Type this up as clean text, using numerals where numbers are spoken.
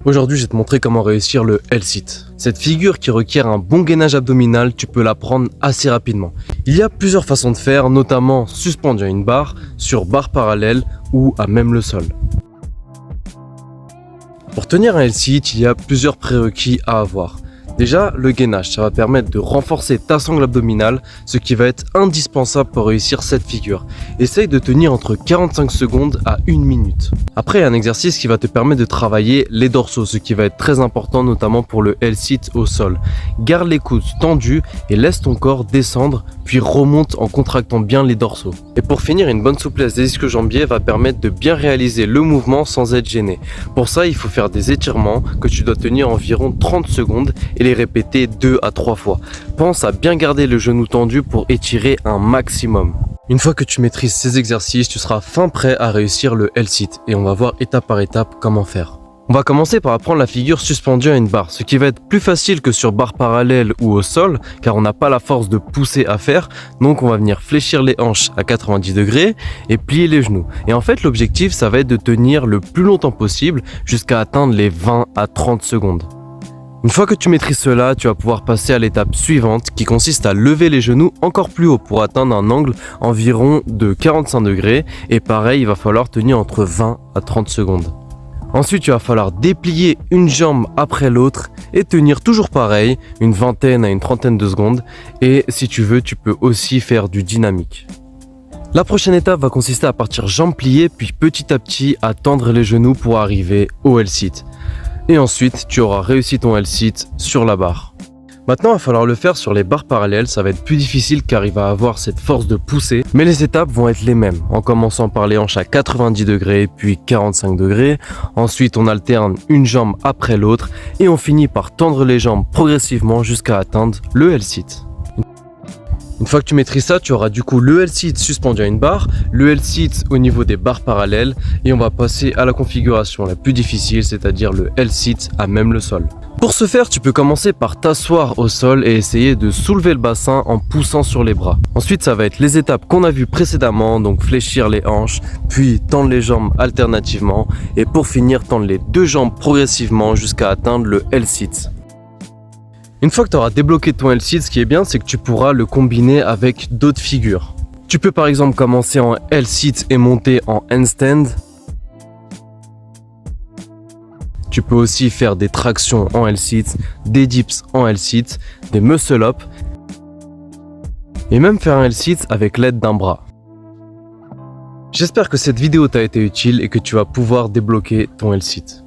Aujourd'hui, je vais te montrer comment réussir le L-sit. Cette figure qui requiert un bon gainage abdominal, tu peux l'apprendre assez rapidement. Il y a plusieurs façons de faire, notamment suspendu à une barre, sur barre parallèle ou à même le sol. Pour tenir un L-sit, il y a plusieurs prérequis à avoir. Déjà, le gainage, ça va permettre de renforcer ta sangle abdominale, ce qui va être indispensable pour réussir cette figure. Essaye de tenir entre 45 secondes à 1 minute. Après, un exercice qui va te permettre de travailler les dorsaux, ce qui va être très important notamment pour le L-sit au sol. Garde les coudes tendus et laisse ton corps descendre, puis remonte en contractant bien les dorsaux. Et pour finir, une bonne souplesse des ischio-jambiers va permettre de bien réaliser le mouvement sans être gêné. Pour ça, il faut faire des étirements que tu dois tenir environ 30 secondes et les répéter 2 à 3 fois. Pense à bien garder le genou tendu pour étirer un maximum. Une fois que tu maîtrises ces exercices, tu seras fin prêt à réussir le L-sit et on va voir étape par étape comment faire. On va commencer par apprendre la figure suspendue à une barre, ce qui va être plus facile que sur barre parallèle ou au sol, car on n'a pas la force de pousser à faire, donc on va venir fléchir les hanches à 90 degrés et plier les genoux. Et en fait, l'objectif, ça va être de tenir le plus longtemps possible jusqu'à atteindre les 20 à 30 secondes. Une fois que tu maîtrises cela, tu vas pouvoir passer à l'étape suivante qui consiste à lever les genoux encore plus haut pour atteindre un angle environ de 45 degrés et pareil, il va falloir tenir entre 20 à 30 secondes. Ensuite, il va falloir déplier une jambe après l'autre et tenir toujours pareil, une vingtaine à une trentaine de secondes et si tu veux, tu peux aussi faire du dynamique. La prochaine étape va consister à partir jambes pliées puis petit à petit à tendre les genoux pour arriver au L-sit. Et ensuite, tu auras réussi ton L-sit sur la barre. Maintenant, il va falloir le faire sur les barres parallèles, ça va être plus difficile car il va avoir cette force de poussée, mais les étapes vont être les mêmes, en commençant par les hanches à 90 degrés, puis 45 degrés, ensuite on alterne une jambe après l'autre, et on finit par tendre les jambes progressivement jusqu'à atteindre le L-sit. Une fois que tu maîtrises ça, tu auras du coup le L-sit suspendu à une barre, le L-sit au niveau des barres parallèles et on va passer à la configuration la plus difficile, c'est-à-dire le L-sit à même le sol. Pour ce faire, tu peux commencer par t'asseoir au sol et essayer de soulever le bassin en poussant sur les bras. Ensuite, ça va être les étapes qu'on a vues précédemment, donc fléchir les hanches, puis tendre les jambes alternativement et pour finir, tendre les deux jambes progressivement jusqu'à atteindre le L-sit. Une fois que tu auras débloqué ton L-sit, ce qui est bien, c'est que tu pourras le combiner avec d'autres figures. Tu peux par exemple commencer en L-sit et monter en handstand. Tu peux aussi faire des tractions en L-sit, des dips en L-sit, des muscle-up et même faire un L-sit avec l'aide d'un bras. J'espère que cette vidéo t'a été utile et que tu vas pouvoir débloquer ton L-sit.